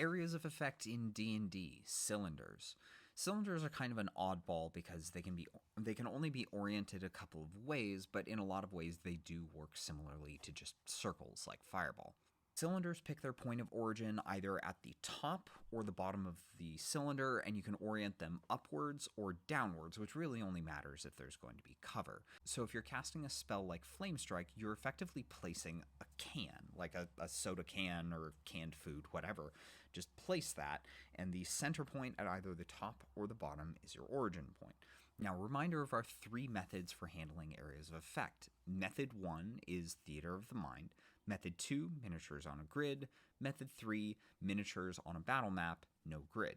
Areas of effect in D&D, cylinders. Cylinders are kind of an oddball because they can only be oriented a couple of ways, but in a lot of ways they do work similarly to just circles like Fireball. Cylinders pick their point of origin either at the top or the bottom of the cylinder, and you can orient them upwards or downwards, which really only matters if there's going to be cover. So if you're casting a spell like Flame Strike, you're effectively placing a can, like a soda can or canned food, whatever. Just place that, and the center point at either the top or the bottom is your origin point. Now, a reminder of our three methods for handling areas of effect. Method 1 is Theater of the Mind. Method 2, miniatures on a grid. Method 3, miniatures on a battle map, no grid.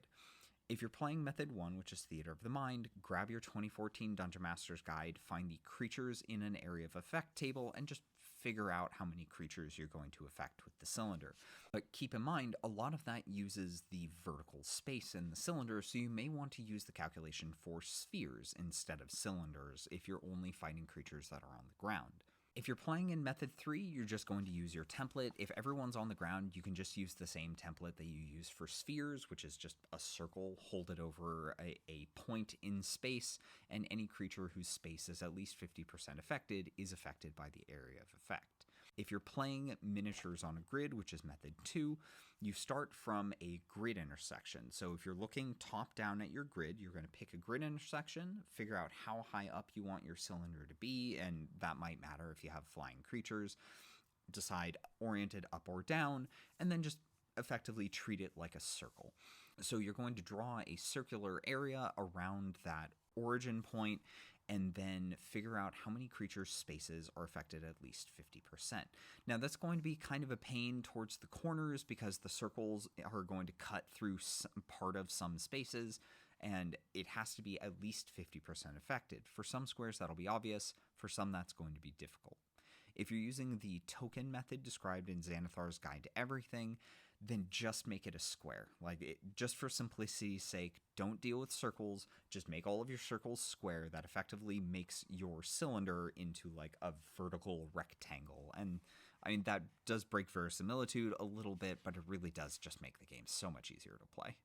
If you're playing Method 1, which is Theater of the Mind, grab your 2014 Dungeon Master's Guide, find the creatures in an area of effect table, and just figure out how many creatures you're going to affect with the cylinder. But keep in mind, a lot of that uses the vertical space in the cylinder, so you may want to use the calculation for spheres instead of cylinders if you're only fighting creatures that are on the ground. If you're playing in Method 3, you're just going to use your template. If everyone's on the ground, you can just use the same template that you use for spheres, which is just a circle, hold it over a point in space, and any creature whose space is at least 50% affected is affected by the area of effect. If you're playing miniatures on a grid, which is Method 2, you start from a grid intersection. So if you're looking top down at your grid, you're going to pick a grid intersection, figure out how high up you want your cylinder to be, and that might matter if you have flying creatures. Decide oriented up or down, and then just effectively treat it like a circle. So you're going to draw a circular area around that origin point, and then figure out how many creatures' spaces are affected at least 50%. Now that's going to be kind of a pain towards the corners because the circles are going to cut through part of some spaces, and it has to be at least 50% affected. For some squares that'll be obvious, for some that's going to be difficult. If you're using the token method described in Xanathar's Guide to Everything, then just make it a square. Just for simplicity's sake, don't deal with circles, just make all of your circles square. That effectively makes your cylinder into like a vertical rectangle. And I mean, that does break verisimilitude a little bit, but it really does just make the game so much easier to play.